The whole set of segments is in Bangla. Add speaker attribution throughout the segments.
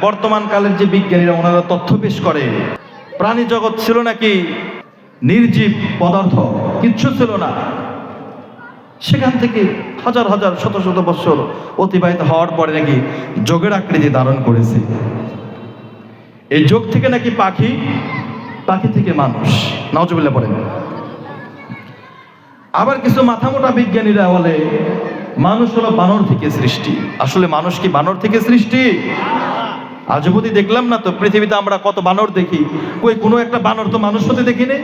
Speaker 1: বর্তমান কালের যে বিজ্ঞানীরা ওনারা তথ্য পেশ করে, প্রাণী জগৎ ছিল নাকি নির্জীব পদার্থ, কিচ্ছু ছিল না। সেখান থেকে হাজার হাজার শত শত বছর অতিবাহিত হওয়ার পরে নাকি যোগের আকৃতি ধারণ করেছে। এই যোগ থেকে নাকি পাখি, পাখি থেকে মানুষ, নাউজুবিল্লাহ পড়েন। আবার কিছু মাথামোটা বিজ্ঞানীরা বলে মানুষ হলো বানর থেকে সৃষ্টি। আসলে মানুষ কি বানর থেকে সৃষ্টি? আজ অবধি দেখলাম না তো পৃথিবীতে আমরা কত বানর দেখি, কই কোনো একটা বানর তো মানুষ হতে দেখিনি।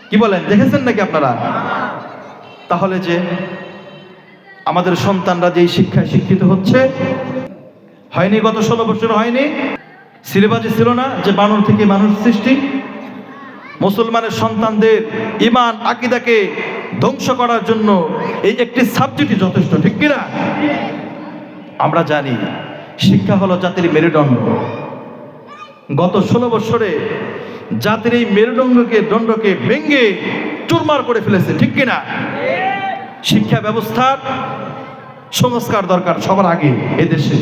Speaker 1: কি বলেন, দেখেছেন নাকি আপনারা? তাহলে যে আমাদের সন্তানরা যেই শিক্ষায় শিক্ষিত হচ্ছে, হয়নি গত 16 বছর হয়নি? সিলেবাসে ছিল না যে বানর থেকে মানুষ সৃষ্টি? মুসলমানের সন্তানদের ঈমান আকীদাকে ধ্বংস করার জন্য এই একটি সাবজেক্টই যথেষ্ট, ঠিক কিনা? আমরা জানি শিক্ষা হলো জাতির মেরুদণ্ড। গত 16 বছরে জাতির এই মেরুদণ্ডকে ভেঙে চুরমার করে ফেলেছে, ঠিক কিনা? শিক্ষা ব্যবস্থার সংস্কার দরকার সবার আগে। এদেশে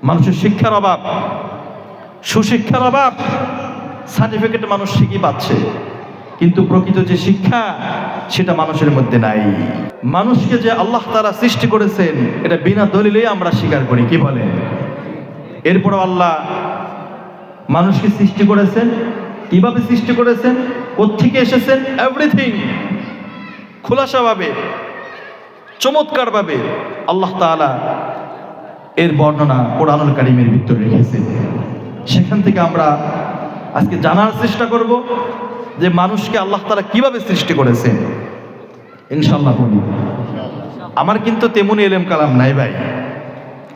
Speaker 1: মানুষের শিক্ষার অভাব, সুশিক্ষার অভাব। সার্টিফিকেট মানুষ ঠিকই পাচ্ছে, কিন্তু প্রকৃত যে শিক্ষা সেটা মানুষের মধ্যে নাই। মানুষকে যে আল্লাহ তাআলা সৃষ্টি করেছেন এটা বিনা দলিলেই আমরা স্বীকার করি, কি বলেন? এরপর আল্লাহ মানুষকে সৃষ্টি করেছেন, কিভাবে সৃষ্টি করেছেন, কোত্থেকে এসেছেন, এভরিথিং খোলাসাভাবে চমৎকারভাবে আল্লাহ তাআলা এর বর্ণনা কোরআনুল কারীমের ভিতরে রেখেছেন। সেখান থেকে আমরা আজকে জানার চেষ্টা করব যে মানুষকে আল্লাহ তাআলা কিভাবে সৃষ্টি করেছেন। ইনশাআল্লাহ বলি। আমার কিন্তু তেমনই এলেম কালাম নাই ভাই,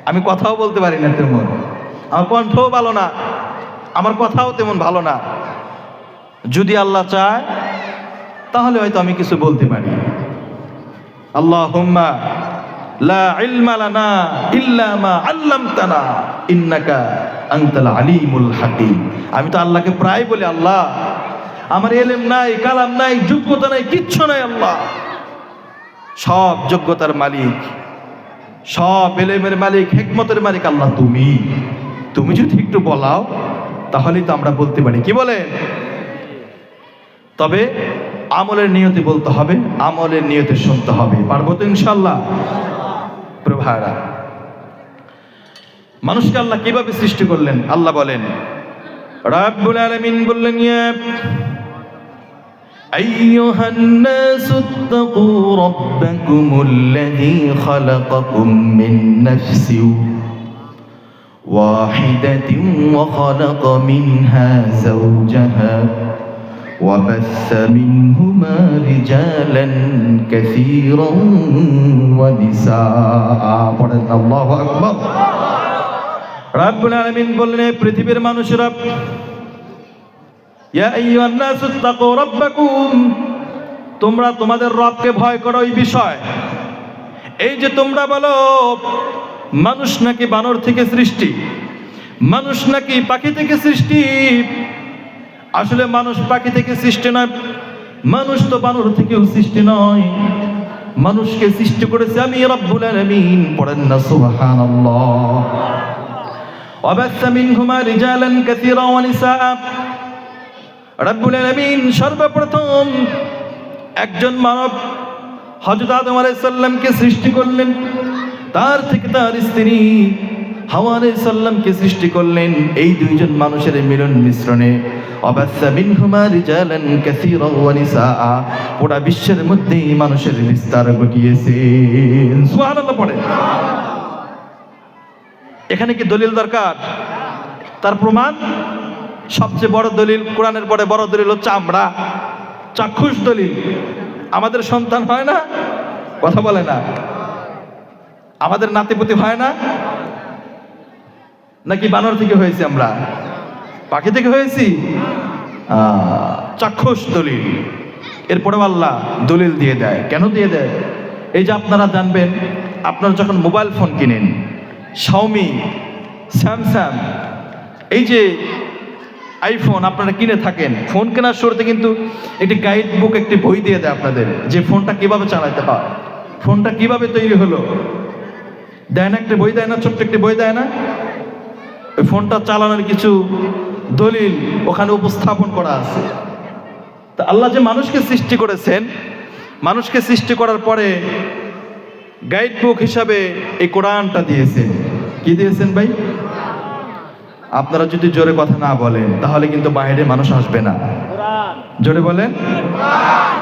Speaker 1: আমি কথাও বলতে পারি না তেমন, আমার কণ্ঠও ভালো না, আমার কথাও তেমন ভালো না। যদি আল্লাহ চায় তাহলে হয়তো আমি কিছু বলতে পারি। আল্লাহুম্মা লা ইলমা লানা ইল্লা মা আল্লামতানা ইন্নাকা আনতাল আলিমুল হাকীম। আমি তো আল্লাহকে প্রায় বলি, আল্লাহ আমার এলেম নাই, কালাম নাই, যোগ্যতা নাই, কিচ্ছু নাই। আল্লাহ সব যোগ্যতার মালিক, সব এলেমের মালিক, হিকমতের মালিক আল্লাহ তুমি। তুমি যদি একটু বলাও তাহলেই তো আমরা বলতে পারি, কি বলেন? তবে আমলের নিয়তে বলতে হবে, আমলের নিয়তে শুনতে হবে। পারবো তো ইনশাআল্লাহ? প্রভারা মানুষকে আল্লাহ কিভাবে সৃষ্টি করলেন? আল্লাহ বলেন, রাব্বুল আলামিন বললেন, ইয়া আইয়ুহান নাসু তাকু রাব্বাকুমুল্লাযী খালাকাকুম মিন নাফসিন ওয়াহিদাতিন ওয়া খালাকা মিনহা যাওজাহা وبث منهما رجالا كثيرا ونساء। পড়েন আল্লাহু আকবার। রব্বুল আলামিন বললেন, পৃথিবীর মানুষেরা, ইয়া আইয়ুহান নাসু তাকু রাব্বাকুম, তোমরা তোমাদের রবকে ভয় করো। এই বিষয় এই যে তোমরা বলো মানুষ নাকি বানর থেকে সৃষ্টি, মানুষ নাকি পাখি থেকে সৃষ্টি, আসলে মানুষ পাখি থেকে সৃষ্টি নয়, মানুষ তো বানর থেকেও সৃষ্টি নয়। মানুষকে সৃষ্টি করেছে আমি রব্বুল আলামিন। পড়েন না সুবহানাল্লাহ। ওয়াবাসা মিনহুমা রিজালান কাসীরা ওয়া নিসা। রব্বুল আলামিন সর্বপ্রথম একজন মানব হযরত আদম আলাইহিস সালামকে সৃষ্টি করলেন, তার থেকে তার স্ত্রী হাওয়া আলাইহিস সালামকে সৃষ্টি করলেন। এই দুইজন মানুষের মিলন মিশ্রণে ওয়াবাসা মিনহুমা রিজালান কাসীরা ওয়া নিসা, পুরা বিশ্বের মধ্যে মানুষের বিস্তার ঘটিয়েছেন। সুবহানাল্লাহ পড়ে। এখানে কি দলিল দরকার? তার প্রমাণ সবচেয়ে বড় দলিল, কোরআনের পরে বড় দলিল হচ্ছে আমরা, চাক্ষুষ দলিল। আমাদের সন্তান হয় না, কথা বলে না, আমাদের নাতিপুতি হয় না, নাকি বানর থেকে হয়েছে, আমরা পাখি থেকে হয়েছি? চাক্ষুষ দলিল। এরপরে আল্লাহ দলিল দিয়ে দেয়। কেন দিয়ে দেয়? এই যে আপনারা জানবেন, আপনারা যখন মোবাইল ফোন কিনেন, শাওমি, স্যামসাং, এই যে আইফোন আপনারা কিনে থাকেন, ফোন কেনার শুরুতে কিন্তু একটি গাইড বুক, একটি বই দিয়ে দেয় আপনাদের, যে ফোনটা কিভাবে চালাতে হয়, ফোনটা কিভাবে তৈরি হলো, দেয় না, একটা বই দেয় না, ছোট্ট একটি বই দেয় না, ওই ফোনটা চালানোর কিছু দলিল ওখানে উপস্থাপন করা আছে। তা আল্লাহ যে মানুষকে সৃষ্টি করেছেন, মানুষকে সৃষ্টি করার পরে গাইড বুক হিসাবে এই কোরআনটা দিয়েছেন। কি দিয়েছেন ভাই? আপনারা যদি জোরে কথা না বলেন তাহলে কিন্তু বাইরে মানুষ আসবে না। জোরে বলেন,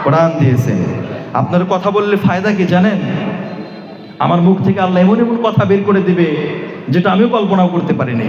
Speaker 1: কোরআন দিয়েছেন। আপনার কথা বললে ফায়দা কি জানেন? আমার মুখ থেকে আল্লাহ এমন এমন কথা বের করে দিবে যেটা আমিও কল্পনাও করতে পারিনি।